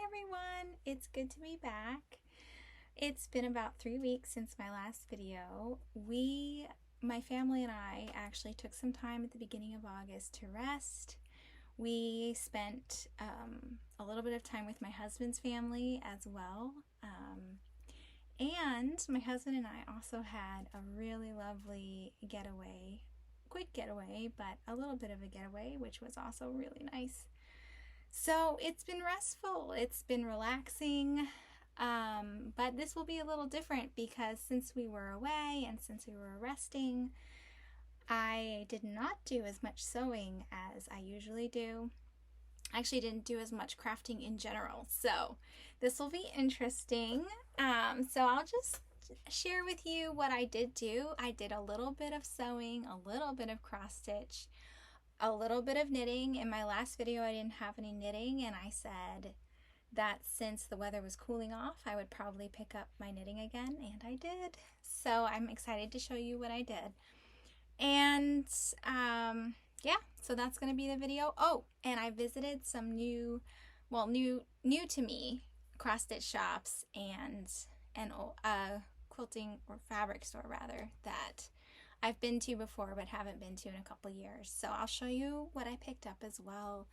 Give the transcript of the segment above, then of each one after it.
everyone, it's good to be back. It's been about 3 weeks since my last video. My family and I actually took some time at the beginning of August to rest. We spent a little bit of time with my husband's family as well. And my husband and I also had a really lovely getaway, quick getaway, but a little bit of a getaway, which was also really nice. So it's been restful, it's been relaxing, but this will be a little different because since we were away and since we were resting, I did not do as much sewing as I usually do. I actually didn't do as much crafting in general, so this will be interesting. So I'll just share with you what I did do. I did a little bit of sewing, a little bit of cross stitch, a little bit of knitting. In my last video I didn't have any knitting, and I said that since the weather was cooling off I would probably pick up my knitting again, and I did. So I'm excited to show you what I did. And yeah, so that's going to be the video. Oh, and I visited some new to me cross stitch shops and quilting or fabric store rather that I've been to before but haven't been to in a couple years. So I'll show you what I picked up as well.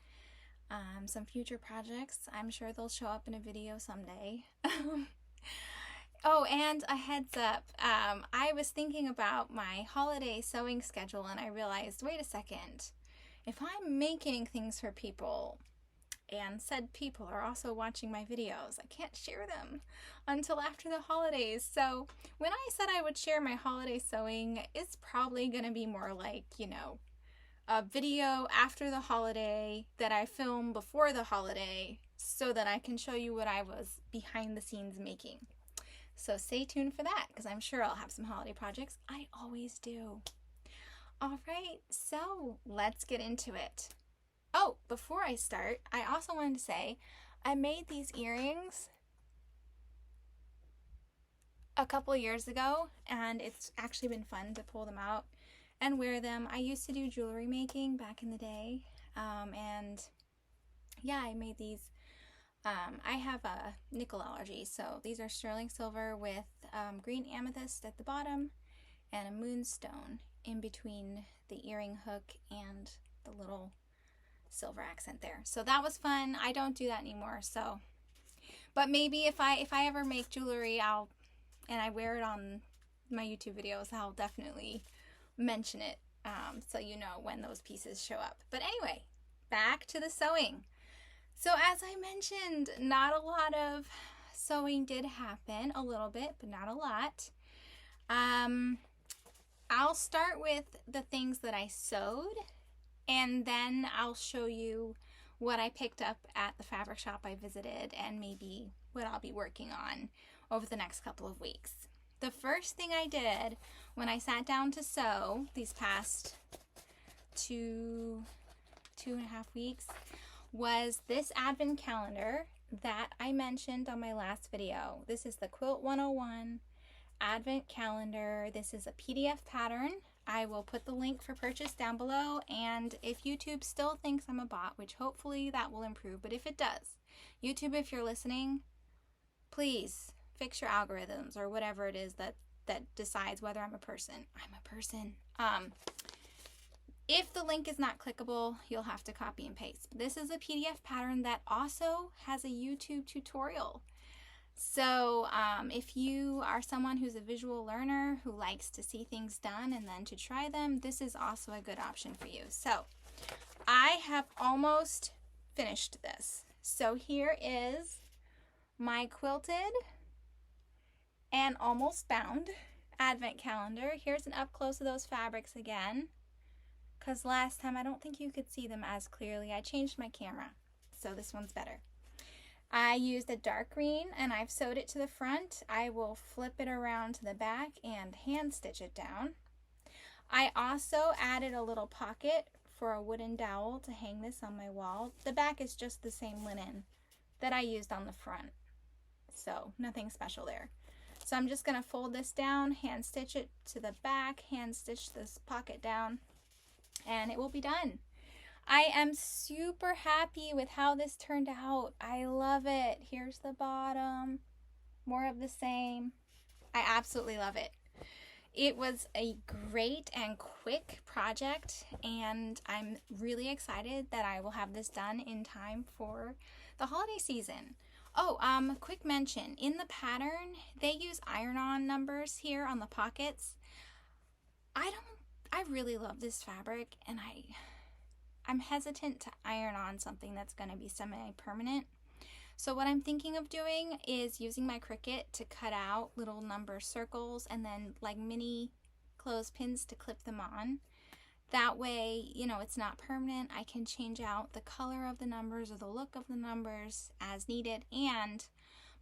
Some future projects. I'm sure they'll show up in a video someday. Oh, and a heads up, I was thinking about my holiday sewing schedule and I realized, wait a second, if I'm making things for people and said people are also watching my videos, I can't share them until after the holidays. So when I said I would share my holiday sewing, it's probably going to be more like, you know, a video after the holiday that I film before the holiday so that I can show you what I was behind the scenes making. So stay tuned for that because I'm sure I'll have some holiday projects. I always do. All right, so let's get into it. Oh, before I start, I also wanted to say I made these earrings a couple years ago, and it's actually been fun to pull them out and wear them. I used to do jewelry making back in the day, and yeah, I made these. I have a nickel allergy, so these are sterling silver with green amethyst at the bottom and a moonstone in between the earring hook and the little silver accent there. So that was fun. I don't do that anymore, so but maybe if I ever make jewelry and I wear it on my YouTube videos, I'll definitely mention it so you know when those pieces show up. But anyway, back to the sewing. So as I mentioned, not a lot of sewing did happen, a little bit, but not a lot. I'll start with the things that I sewed, and then I'll show you what I picked up at the fabric shop I visited and maybe what I'll be working on over the next couple of weeks. The first thing I did when I sat down to sew these past two and a half weeks was this advent calendar that I mentioned on my last video. This is the Quilt 101 advent calendar. This is a PDF pattern. I will put the link for purchase down below, and if YouTube still thinks I'm a bot, which hopefully that will improve, but if it does, YouTube, if you're listening, please fix your algorithms or whatever it is that decides whether I'm a person. I'm a person. If the link is not clickable, you'll have to copy and paste. This is a PDF pattern that also has a YouTube tutorial. So if you are someone who's a visual learner who likes to see things done and then to try them, this is also a good option for you. So I have almost finished this. So here is my quilted and almost bound advent calendar. Here's an up close of those fabrics again, because last time I don't think you could see them as clearly. I changed my camera, so this one's better. I used a dark green and I've sewed it to the front. I will flip it around to the back and hand stitch it down. I also added a little pocket for a wooden dowel to hang this on my wall. The back is just the same linen that I used on the front, so nothing special there. So I'm just going to fold this down, hand stitch it to the back, hand stitch this pocket down, and it will be done. I am super happy with how this turned out. I love it. Here's the bottom. More of the same. I absolutely love it. It was a great and quick project, and I'm really excited that I will have this done in time for the holiday season. Oh, quick mention. In the pattern, they use iron-on numbers here on the pockets. I really love this fabric, and I'm hesitant to iron on something that's going to be semi-permanent. So what I'm thinking of doing is using my Cricut to cut out little number circles and then like mini clothespins to clip them on. That way, you know, it's not permanent. I can change out the color of the numbers or the look of the numbers as needed, and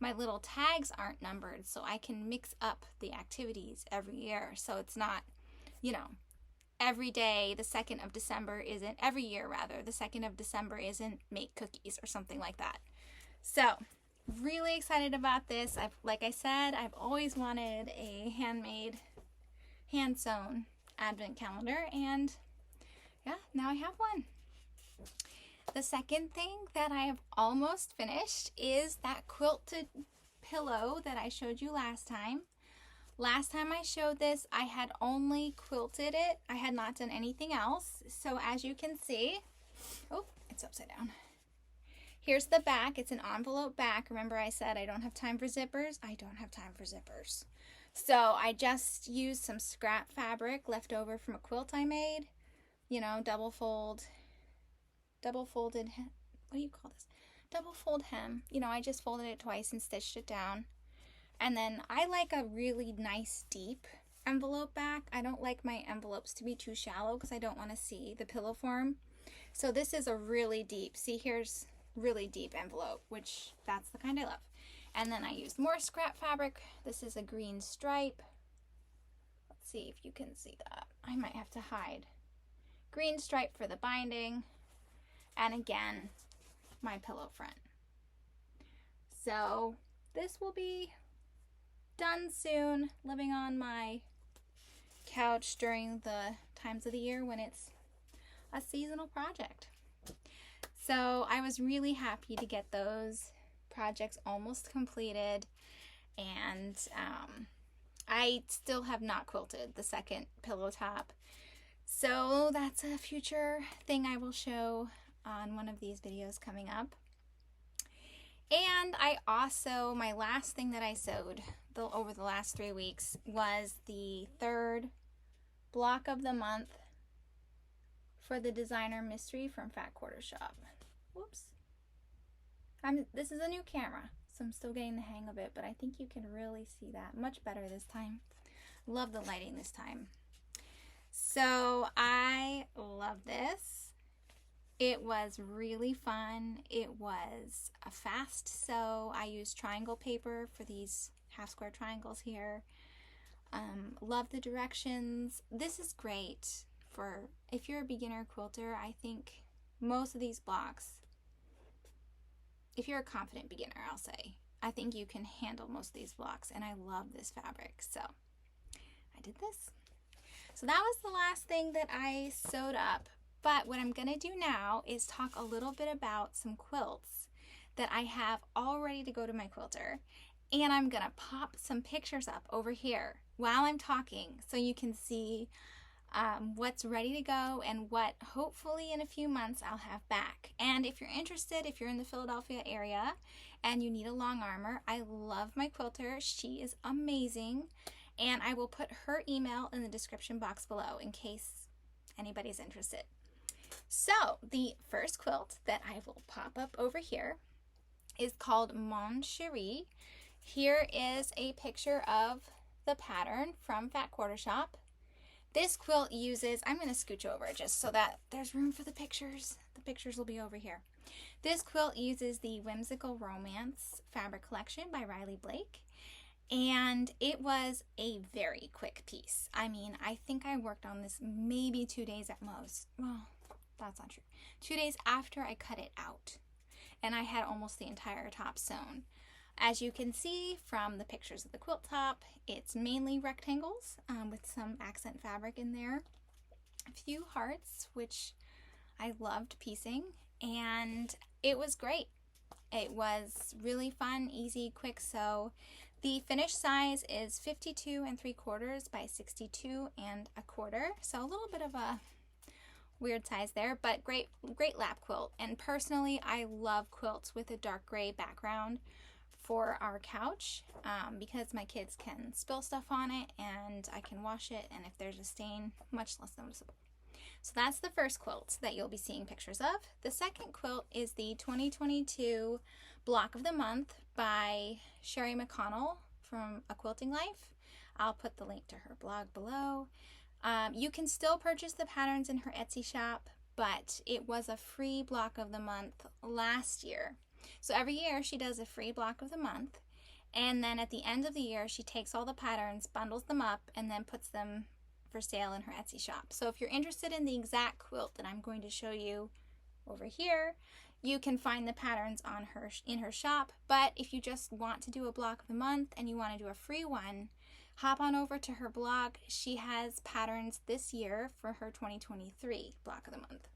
my little tags aren't numbered, so I can mix up the activities every year. So it's not, you know, every day the 2nd of December isn't, every year rather, the 2nd of December isn't make cookies or something like that. So, really excited about this. Like I said, I've always wanted a handmade, hand-sewn advent calendar, and yeah, now I have one. The second thing that I have almost finished is that quilted pillow that I showed you last time. Last time I showed this, I had only quilted it. I had not done anything else. So as you can see, oh, it's upside down. Here's the back. It's an envelope back. Remember I said I don't have time for zippers? I don't have time for zippers. So I just used some scrap fabric left over from a quilt I made. You know, double folded, what do you call this? Double fold hem. You know, I just folded it twice and stitched it down. And then I like a really nice deep envelope back. I don't like my envelopes to be too shallow because I don't want to see the pillow form. So this is a really deep, see here's really deep envelope, which that's the kind I love. And then I used more scrap fabric. This is a green stripe. Let's see if you can see that. I might have to hide. Green stripe for the binding. And again, my pillow front. So this will be done soon, living on my couch during the times of the year when it's a seasonal project. So I was really happy to get those projects almost completed, and I still have not quilted the second pillow top. So that's a future thing I will show on one of these videos coming up. And I also, my last thing that I sewed over the last 3 weeks was the third block of the month for the designer mystery from Fat Quarter Shop. Whoops. This is a new camera, so I'm still getting the hang of it, but I think you can really see that much better this time. Love the lighting this time. So I love this. It was really fun. It was a fast sew. I used triangle paper for these half square triangles here. Love the directions. This is great for if you're a beginner quilter. I think most of these blocks, if you're a confident beginner, I'll say, I think you can handle most of these blocks, and I love this fabric. So I did this. So that was the last thing that I sewed up. But what I'm going to do now is talk a little bit about some quilts that I have all ready to go to my quilter. And I'm going to pop some pictures up over here while I'm talking so you can see what's ready to go and what hopefully in a few months I'll have back. And if you're interested, if you're in the Philadelphia area and you need a long armor, I love my quilter. She is amazing. And I will put her email in the description box below in case anybody's interested. So the first quilt that I will pop up over here is called Mon Cherie. Here is a picture of the pattern from Fat Quarter Shop. This quilt uses, I'm going to scooch over just so that there's room for the pictures. The pictures will be over here. This quilt uses the Whimsical Romance fabric collection by Riley Blake. And it was a very quick piece. I mean, I think I worked on this maybe 2 days at most. Well, that's not true. 2 days after I cut it out. And I had almost the entire top sewn. As you can see from the pictures of the quilt top, it's mainly rectangles with some accent fabric in there. A few hearts, which I loved piecing, and it was great. It was really fun, easy, quick sew. The finished size is 52 3/4 by 62 1/4, so a little bit of a weird size there, but great lap quilt. And personally, I love quilts with a dark gray background for our couch because my kids can spill stuff on it and I can wash it, and if there's a stain, much less noticeable. So that's the first quilt that you'll be seeing pictures of. The second quilt is the 2022 Block of the Month by Sherry McConnell from A Quilting Life. I'll put the link to her blog below. You can still purchase the patterns in her Etsy shop, but it was a free block of the month last year. So every year she does a free block of the month, and then at the end of the year she takes all the patterns, bundles them up, and then puts them for sale in her Etsy shop. So if you're interested in the exact quilt that I'm going to show you over here, you can find the patterns on in her shop. But if you just want to do a block of the month and you want to do a free one, hop on over to her blog. She has patterns this year for her 2023 block of the month.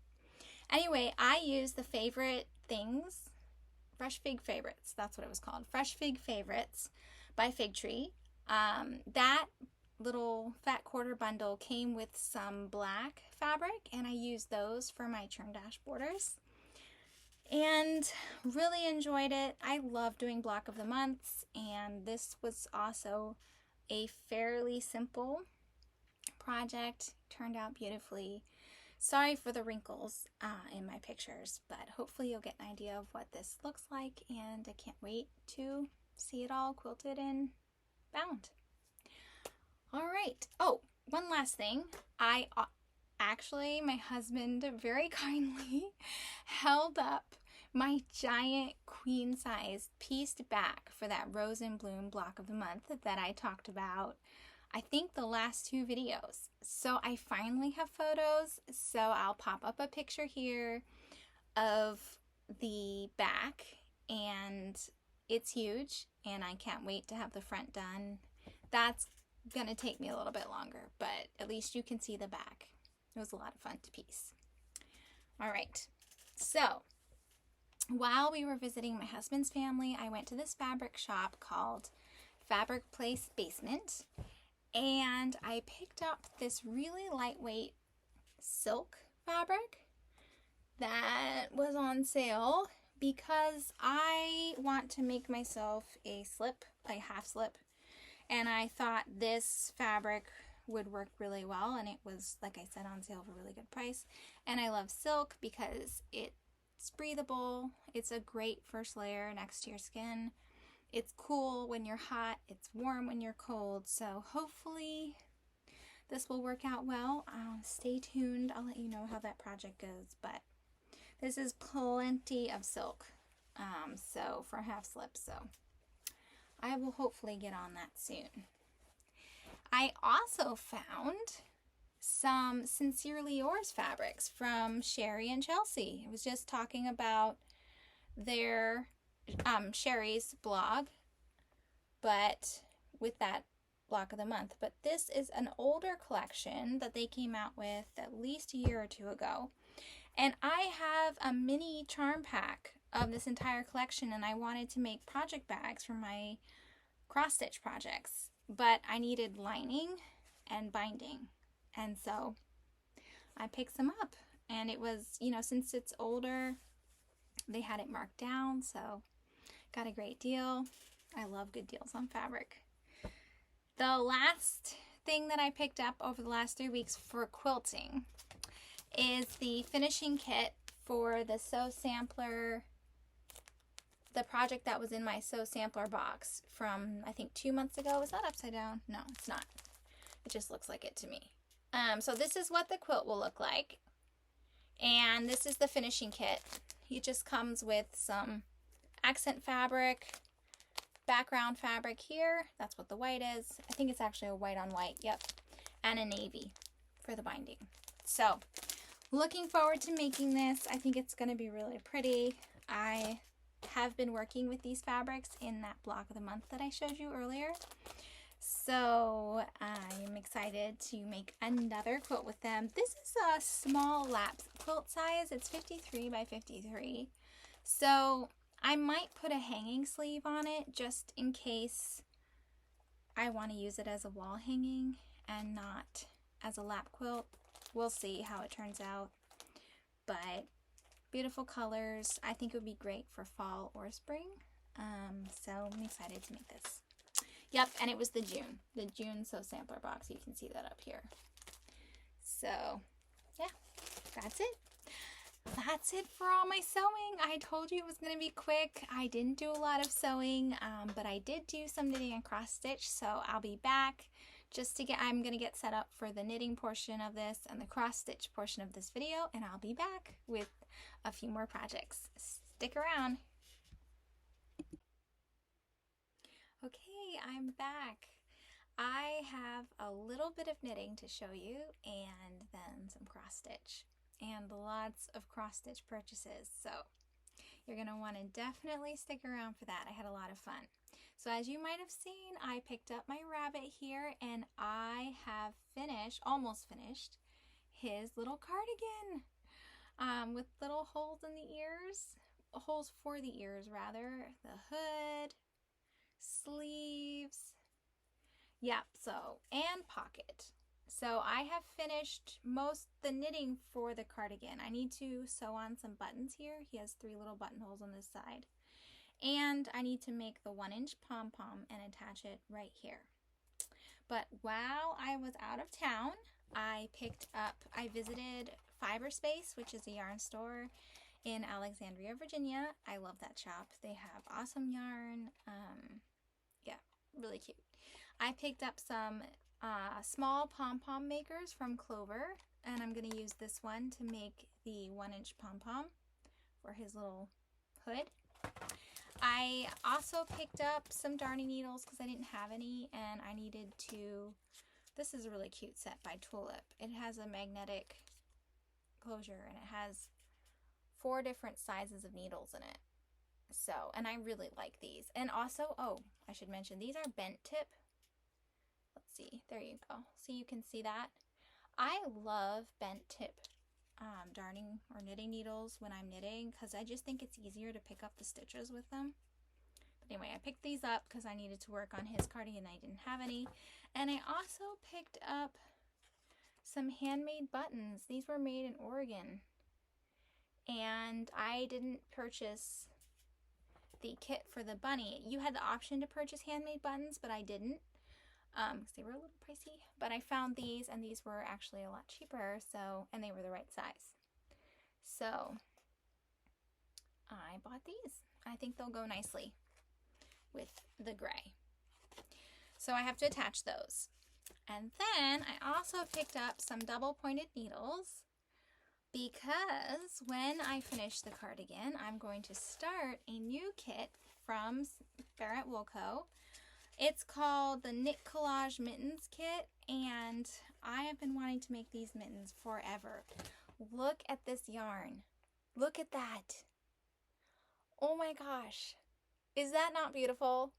Anyway, I use the Favorite Things, Fresh Fig Favorites, that's what it was called, Fresh Fig Favorites by Fig Tree. That little fat quarter bundle came with some black fabric, and I used those for my churn dash borders and really enjoyed it. I love doing block of the months, and this was also a fairly simple project. Turned out beautifully. Sorry for the wrinkles in my pictures, but hopefully you'll get an idea of what this looks like, and I can't wait to see it all quilted and bound. All right. Oh, one last thing. My husband very kindly held up my giant queen size pieced back for that Rose and Bloom block of the month that I talked about, I think, the last 2 videos. So I finally have photos, so I'll pop up a picture here of the back, and it's huge, and I can't wait to have the front done. That's gonna take me a little bit longer, but at least you can see the back. It was a lot of fun to piece. All right, so while we were visiting my husband's family, I went to this fabric shop called Fibre Space Basement, and I picked up this really lightweight silk fabric that was on sale because I want to make myself a half slip, and I thought this fabric would work really well, and it was, like I said, on sale for a really good price. And I love silk because it's breathable, it's a great first layer next to your skin, it's cool when you're hot, it's warm when you're cold, so hopefully this will work out well. Stay tuned, I'll let you know how that project goes, but this is plenty of silk, so for half slip, so I will hopefully get on that soon. I also found some Sincerely Yours fabrics from Sherry and Chelsea. I was just talking about their Sherry's blog, but with that block of the month. But this is an older collection that they came out with at least a year or 2 ago. And I have a mini charm pack of this entire collection, and I wanted to make project bags for my cross stitch projects, but I needed lining and binding, and so I picked some up, and it was, since it's older, they had it marked down, so got a great deal. I love good deals on fabric. The last thing that I picked up over the last 3 weeks for quilting is the finishing kit for the Sew Sampler, the project that was in my Sew Sampler box from, I think, 2 months ago. Is that upside down? No, it's not. It just looks like it to me. So this is what the quilt will look like. And this is the finishing kit. It just comes with some accent fabric, background fabric here. That's what the white is. I think it's actually a white on white. Yep. And a navy for the binding. So looking forward to making this. I think it's going to be really pretty. I have been working with these fabrics in that block of the month that I showed you earlier. So I'm excited to make another quilt with them. This is a small lap quilt size. It's 53 by 53. So I might put a hanging sleeve on it just in case I want to use it as a wall hanging and not as a lap quilt. We'll see how it turns out. But beautiful colors. I think it would be great for fall or spring. So I'm excited to make this. Yep, and it was the June Sew Sampler box. You can see that up here. So, yeah, that's it. That's it for all my sewing. I told you it was going to be quick. I didn't do a lot of sewing, but I did do some knitting and cross stitch, so I'll be back just to I'm going to get set up for the knitting portion of this and the cross stitch portion of this video, and I'll be back with a few more projects. Stick around. Okay, I'm back. I have a little bit of knitting to show you and then some cross stitch and lots of cross stitch purchases. So you're going to want to definitely stick around for that. I had a lot of fun. So as you might have seen, I picked up my rabbit here and I have almost finished his little cardigan with little holes in the ears, holes for the ears rather, the hood, sleeves, yep, so, and pocket. So I have finished the knitting for the cardigan. I need to sew on some buttons here. He has 3 little buttonholes on this side. And I need to make the 1-inch pom-pom and attach it right here. But while I was out of town, I visited Fibre Space, which is a yarn store in Alexandria, Virginia. I love that shop. They have awesome yarn. Yeah, really cute. I picked up some small pom-pom makers from Clover, and I'm going to use this one to make the 1-inch pom-pom for his little hood. I also picked up some darning needles because I didn't have any, and I needed to. This is a really cute set by Tulip. It has a magnetic closure, and it has 4 different sizes of needles in it. So, and I really like these. And also, oh, I should mention, these are bent tip. Let's see, there you go. So you can see that. I love bent tip darning or knitting needles when I'm knitting because I just think it's easier to pick up the stitches with them. But anyway, I picked these up because I needed to work on his cardigan. I didn't have any. And I also picked up some handmade buttons. These were made in Oregon. And I didn't purchase the kit for the bunny. You had the option to purchase handmade buttons, but I didn't because they were a little pricey. But I found these, and these were actually a lot cheaper, and they were the right size. So I bought these. I think they'll go nicely with the gray. So I have to attach those. And then I also picked up some double-pointed needles because when I finish the cardigan, I'm going to start a new kit from Barrett Wool Co. It's called the Knit Collage Mittens Kit, and I have been wanting to make these mittens forever. Look at this yarn. Look at that. Oh my gosh. Is that not beautiful?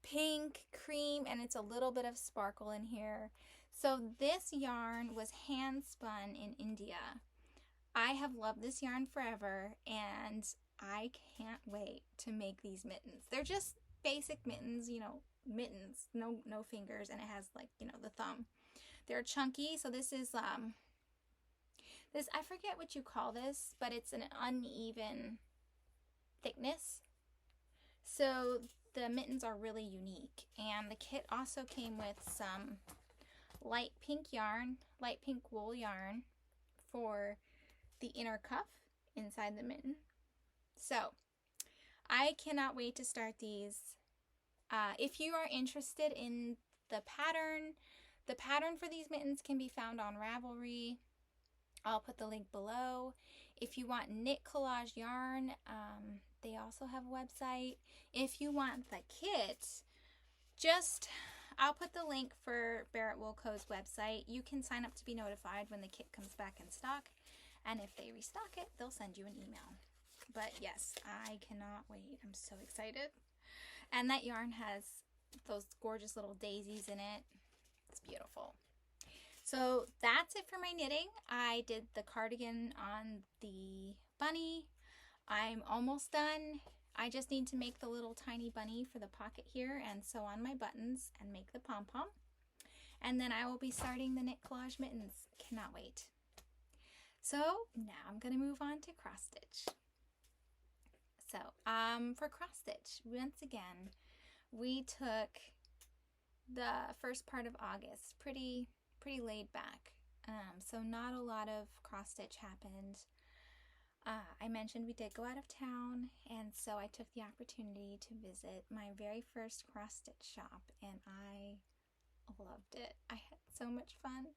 Pink, cream, and it's a little bit of sparkle in here. So this yarn was hand spun in India. I have loved this yarn forever, and I can't wait to make these mittens. They're just basic mittens, you know, mittens, no fingers, and it has, like, you know, the thumb. They're chunky, so this is this, I forget what you call this, but it's an uneven thickness. So the mittens are really unique, and the kit also came with some light pink yarn, light pink wool yarn for the inner cuff inside the mitten. So I cannot wait to start these. If you are interested in the pattern for these mittens can be found on Ravelry. I'll put the link below. If you want knit collage yarn, they also have a website. If you want the kit, I'll put the link for Barrett Wool Co.'s website. You can sign up to be notified when the kit comes back in stock. And if they restock it, they'll send you an email. But yes, I cannot wait. I'm so excited. And that yarn has those gorgeous little daisies in it. It's beautiful. So that's it for my knitting. I did the cardigan on the bunny. I'm almost done. I just need to make the little tiny bunny for the pocket here and sew on my buttons and make the pom-pom. And then I will be starting the knit collage mittens. Cannot wait. So now I'm going to move on to cross stitch. So for cross stitch, once again, we took the first part of August pretty laid back. So not a lot of cross stitch happened. I mentioned we did go out of town, and so I took the opportunity to visit my very first cross stitch shop, and I loved it. I had so much fun.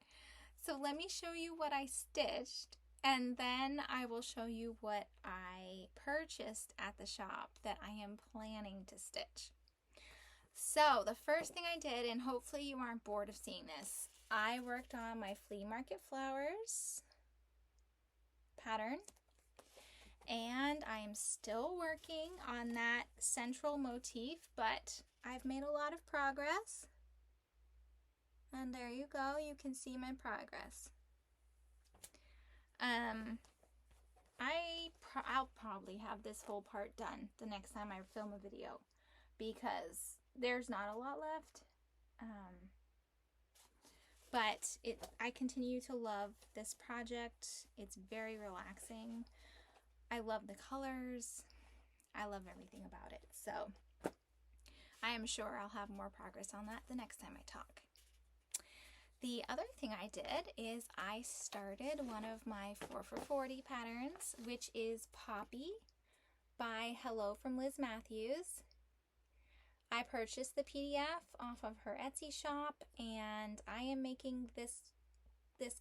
So let me show you what I stitched, and then I will show you what I purchased at the shop that I am planning to stitch. So the first thing I did, and hopefully you aren't bored of seeing this, I worked on my Flea Market Flowers pattern, and I am still working on that central motif, but I've made a lot of progress. And there you go, you can see my progress. I'll probably have this whole part done the next time I film a video because there's not a lot left. But I continue to love this project. It's very relaxing. I love the colors. I love everything about it. So I am sure I'll have more progress on that the next time I talk. The other thing I did is I started one of my 4 for 40 patterns, which is Poppy by Hello from Liz Matthews. I purchased the PDF off of her Etsy shop, and I am making this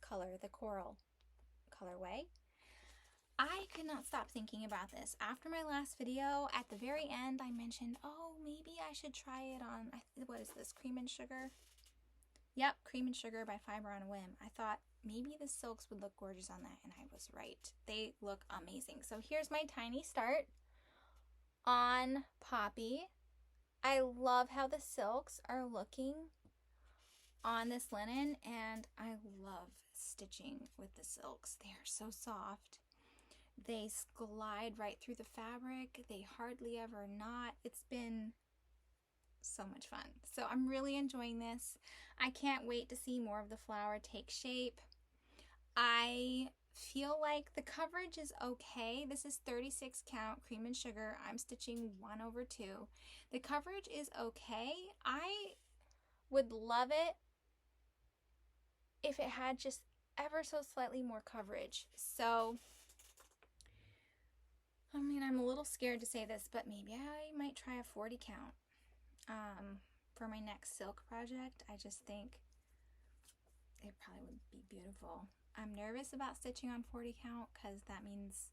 color, the coral colorway. I could not stop thinking about this. After my last video, at the very end, I mentioned, oh, maybe I should try it on, what is this, Cream and Sugar? Yep, Cream and Sugar by Fibre on a Whim. I thought maybe the silks would look gorgeous on that, and I was right. They look amazing. So here's my tiny start on Poppy. I love how the silks are looking on this linen, and I love stitching with the silks. They are so soft. They glide right through the fabric. They hardly ever knot. It's been so much fun. So I'm really enjoying this. I can't wait to see more of the flower take shape. I feel like the coverage is okay. This is 36 count Cream and Sugar. I'm stitching 1/2. The coverage is okay. I would love it if it had just ever so slightly more coverage. So I mean, I'm a little scared to say this, but maybe I might try a 40 count for my next silk project. I just think it probably would be beautiful. I'm nervous about stitching on 40 count because that means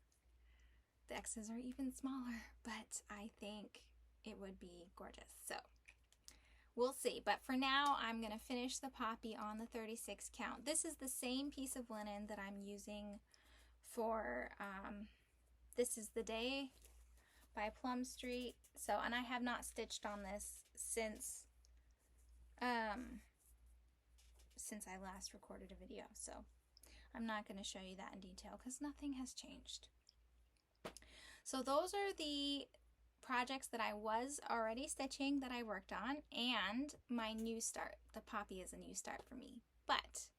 the X's are even smaller, but I think it would be gorgeous. So we'll see. But for now, I'm going to finish the Poppy on the 36 count. This is the same piece of linen that I'm using for This Is the Day by Plum Street. So, and I have not stitched on this since I last recorded a video. So I'm not going to show you that in detail because nothing has changed. So those are the projects that I was already stitching that I worked on, and my new start. The Poppy is a new start for me. But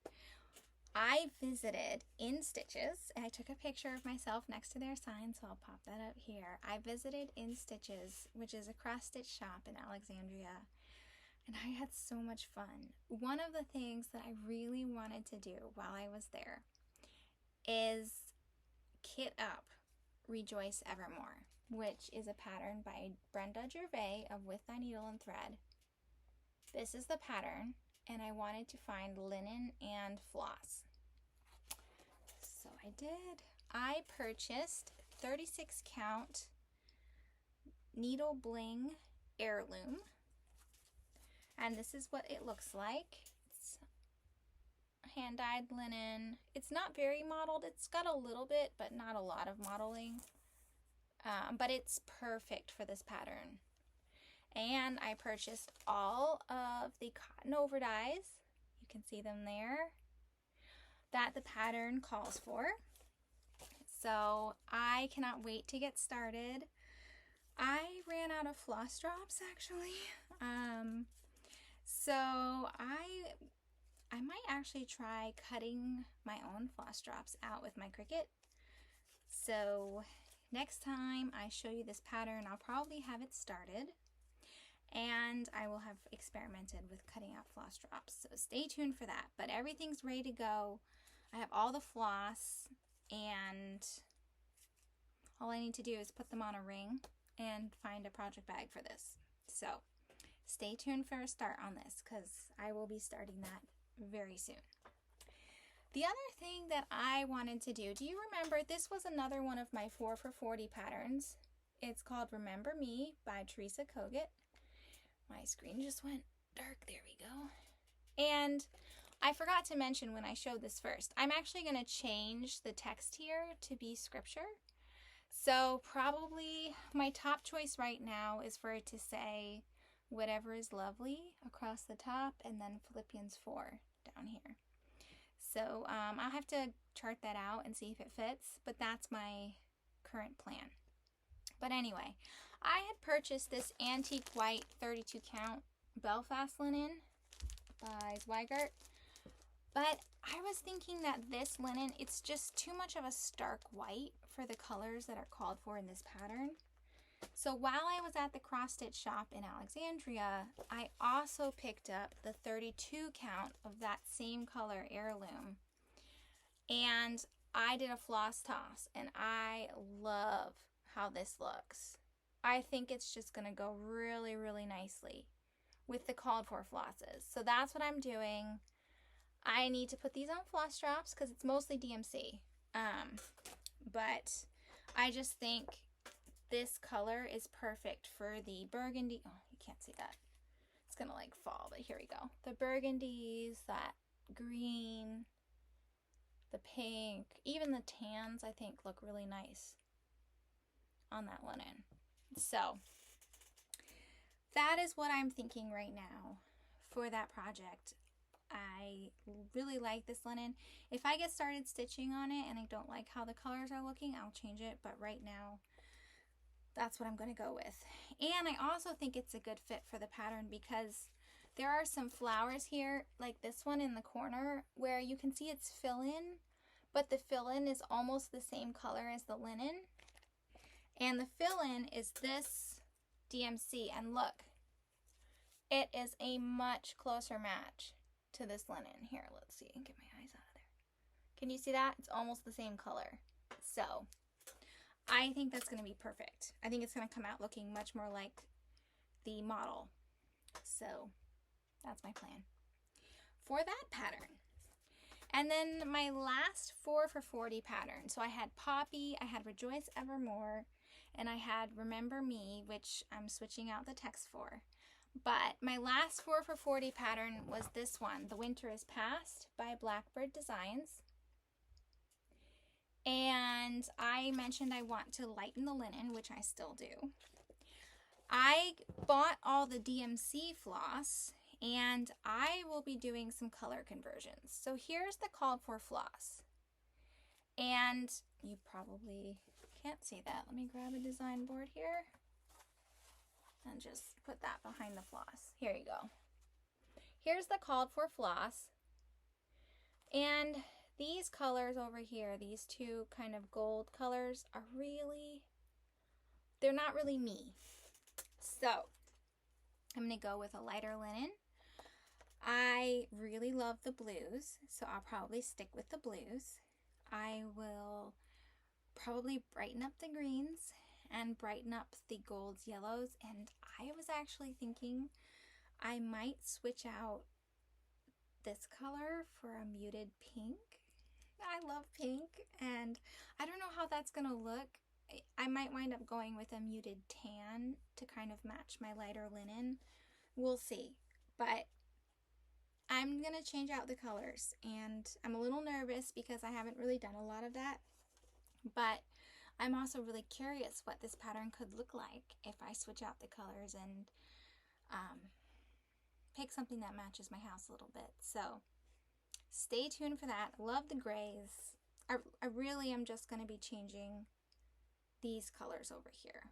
I visited In Stitches, and I took a picture of myself next to their sign, so I'll pop that up here. I visited In Stitches, which is a cross stitch shop in Alexandria, and I had so much fun. One of the things that I really wanted to do while I was there is kit up Rejoice Evermore, which is a pattern by Brenda Gervais of With Thy Needle and Thread. This is the pattern, and I wanted to find linen and floss. So I did. I purchased 36 count Needle Bling Heirloom, and this is what it looks like. It's hand-dyed linen. It's not very mottled. It's got a little bit, but not a lot of mottling. But it's perfect for this pattern. And I purchased all of the cotton over dyes. You can see them there, that the pattern calls for. So I cannot wait to get started. I ran out of floss drops actually. So I might actually try cutting my own floss drops out with my Cricut. So next time I show you this pattern, I'll probably have it started and I will have experimented with cutting out floss drops. So stay tuned for that. But everything's ready to go. I have all the floss and all I need to do is put them on a ring and find a project bag for this. So stay tuned for a start on this because I will be starting that very soon. The other thing that I wanted to do you remember this was another one of my 4 for 40 patterns? It's called Remember Me by Teresa Kogut. My screen just went dark, there we go. And I forgot to mention when I showed this first, I'm actually going to change the text here to be scripture. So probably my top choice right now is for it to say whatever is lovely across the top and then Philippians 4 down here. So I'll have to chart that out and see if it fits, but that's my current plan. But anyway, I had purchased this antique white 32 count Belfast linen by Zweigart, but I was thinking that this linen, it's just too much of a stark white for the colors that are called for in this pattern. So while I was at the cross stitch shop in Alexandria, I also picked up the 32 count of that same color heirloom. And I did a floss toss and I love how this looks. I think it's just going to go really, really nicely with the called for flosses. So that's what I'm doing. I need to put these on floss drops because it's mostly DMC. But I just think this color is perfect for the burgundy. Oh, you can't see that. It's gonna like fall, but here we go. The burgundies, that green, the pink, even the tans I think look really nice on that linen. So that is what I'm thinking right now for that project. I really like this linen. If I get started stitching on it and I don't like how the colors are looking, I'll change it, but right now that's what I'm going to go with. And I also think it's a good fit for the pattern because there are some flowers here, like this one in the corner, where you can see it's fill-in, but the fill-in is almost the same color as the linen. And the fill-in is this DMC, and look, it is a much closer match to this linen. Here, let's see, get my eyes out of there. Can you see that? It's almost the same color. So I think that's going to be perfect. I think it's going to come out looking much more like the model. So that's my plan for that pattern. And then my last 4 for 40 pattern. So I had Poppy, I had Rejoice Evermore, and I had Remember Me, which I'm switching out the text for. But my last 4 for 40 pattern was this one, The Winter is Past by Blackbird Designs. And I mentioned I want to lighten the linen, which I still do. I bought all the DMC floss and I will be doing some color conversions. So here's the called for floss. And you probably can't see that. Let me grab a design board here and just put that behind the floss. Here you go. Here's the called for floss. And these colors over here, these two kind of gold colors are really, they're not really me. So I'm going to go with a lighter linen. I really love the blues, so I'll probably stick with the blues. I will probably brighten up the greens and brighten up the golds, yellows, and I was actually thinking I might switch out this color for a muted pink. I love pink, and I don't know how that's gonna look. I might wind up going with a muted tan to kind of match my lighter linen. We'll see, but I'm gonna change out the colors, and I'm a little nervous because I haven't really done a lot of that, but I'm also really curious what this pattern could look like if I switch out the colors and pick something that matches my house a little bit. So stay tuned for that. Love the grays. I really am just going to be changing these colors over here,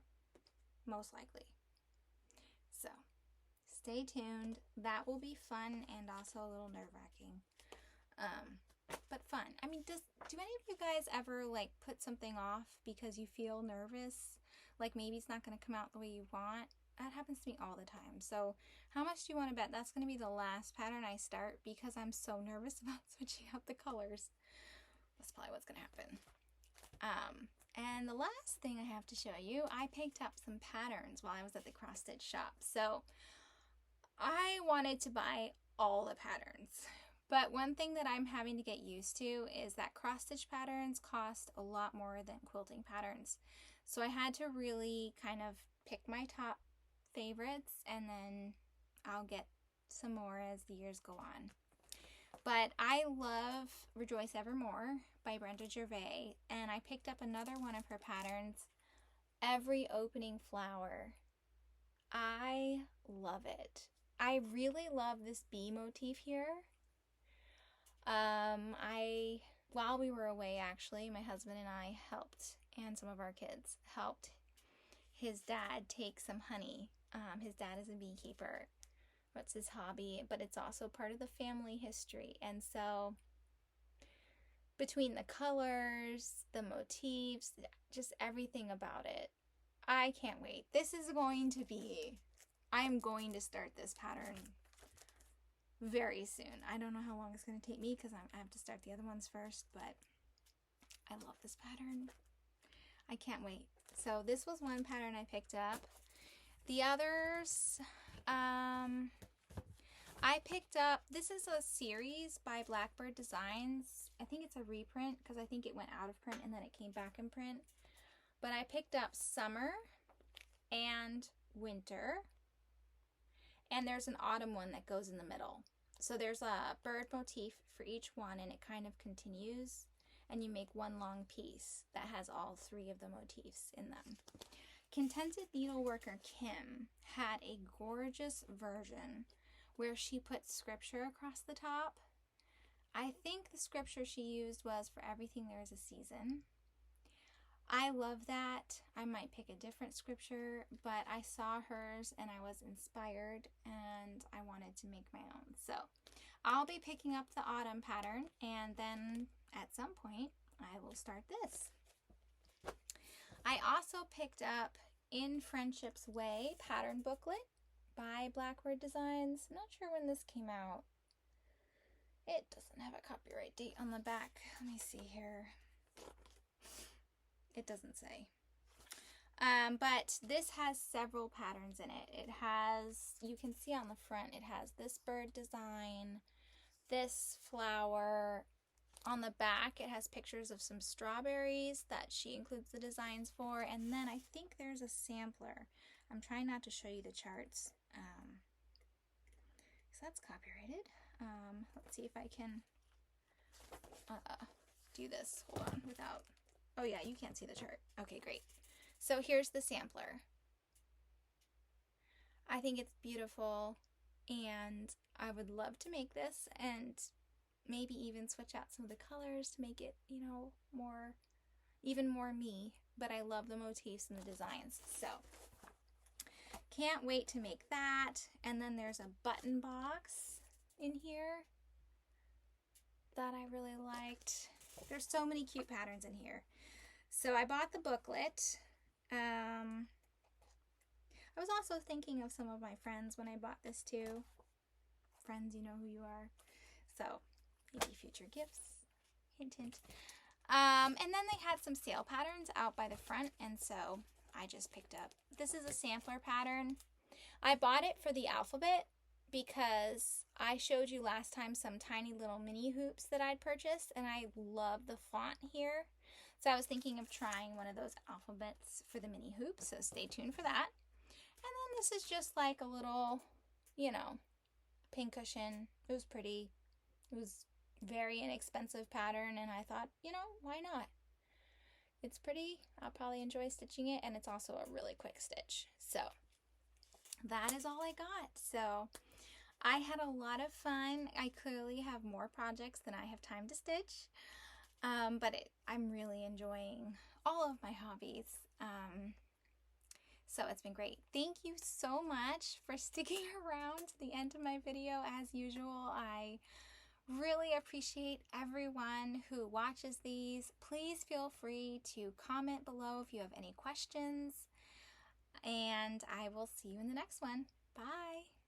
most likely. So stay tuned. That will be fun and also a little nerve-wracking. But fun. I mean, do any of you guys ever like put something off because you feel nervous? Like maybe it's not going to come out the way you want? That happens to me all the time. So how much do you want to bet that's going to be the last pattern I start because I'm so nervous about switching out the colors? That's probably what's going to happen. And the last thing I have to show you, I picked up some patterns while I was at the cross stitch shop. So I wanted to buy all the patterns. But one thing that I'm having to get used to is that cross stitch patterns cost a lot more than quilting patterns. So I had to really kind of pick my top favorites, and then I'll get some more as the years go on. But I love Rejoice Evermore by Brenda Gervais, and I picked up another one of her patterns, Every Opening Flower. I love it. I really love this bee motif here. While we were away, actually, my husband and I helped, and some of our kids helped his dad take some honey. His dad is a beekeeper. That's his hobby, but it's also part of the family history. And so between the colors, the motifs, just everything about it, I can't wait. This is going to be, I am going to start this pattern very soon. I don't know how long it's going to take me because I have to start the other ones first, but I love this pattern. I can't wait. So this was one pattern I picked up. The others, I picked up, this is a series by Blackbird Designs. I think it's a reprint because I think it went out of print and then it came back in print. But I picked up Summer and Winter. And there's an autumn one that goes in the middle. So there's a bird motif for each one, and it kind of continues, and you make one long piece that has all three of the motifs in them. Contented Needleworker Kim had a gorgeous version where she put scripture across the top. I think the scripture she used was For Everything There Is a Season. I love that. I might pick a different scripture, but I saw hers and I was inspired and I wanted to make my own. So I'll be picking up the autumn pattern, and then at some point I will start this. I also picked up In Friendship's Way pattern booklet by Blackbird Designs. I'm not sure when this came out. It doesn't have a copyright date on the back. Let me see here. It doesn't say. But this has several patterns in it. It has, you can see on the front, it has this bird design, this flower. On the back, it has pictures of some strawberries that she includes the designs for. And then I think there's a sampler. I'm trying not to show you the charts, because that's copyrighted. Let's see if I can do this. Hold on, without... Oh yeah, you can't see the chart. Okay, great. So here's the sampler. I think it's beautiful, and I would love to make this and maybe even switch out some of the colors to make it, you know, even more me. But I love the motifs and the designs. So can't wait to make that. And then there's a button box in here that I really liked. There's so many cute patterns in here. So I bought the booklet. I was also thinking of some of my friends when I bought this too. Friends, you know who you are. So maybe future gifts. Hint, hint. And then they had some sale patterns out by the front, and so I just picked up. This is a sampler pattern. I bought it for the alphabet because I showed you last time some tiny little mini hoops that I'd purchased, and I love the font here. So I was thinking of trying one of those alphabets for the mini hoops, so stay tuned for that. And then this is just like a little, you know, pincushion. It was pretty. It was very inexpensive pattern, and I thought, you know, why not? It's pretty. I'll probably enjoy stitching it, and it's also a really quick stitch. So that is all I got. So I had a lot of fun. I clearly have more projects than I have time to stitch, but I'm really enjoying all of my hobbies. So it's been great. Thank you so much for sticking around to the end of my video. As usual, I really appreciate everyone who watches these. Please feel free to comment below if you have any questions, and I will see you in the next one. Bye!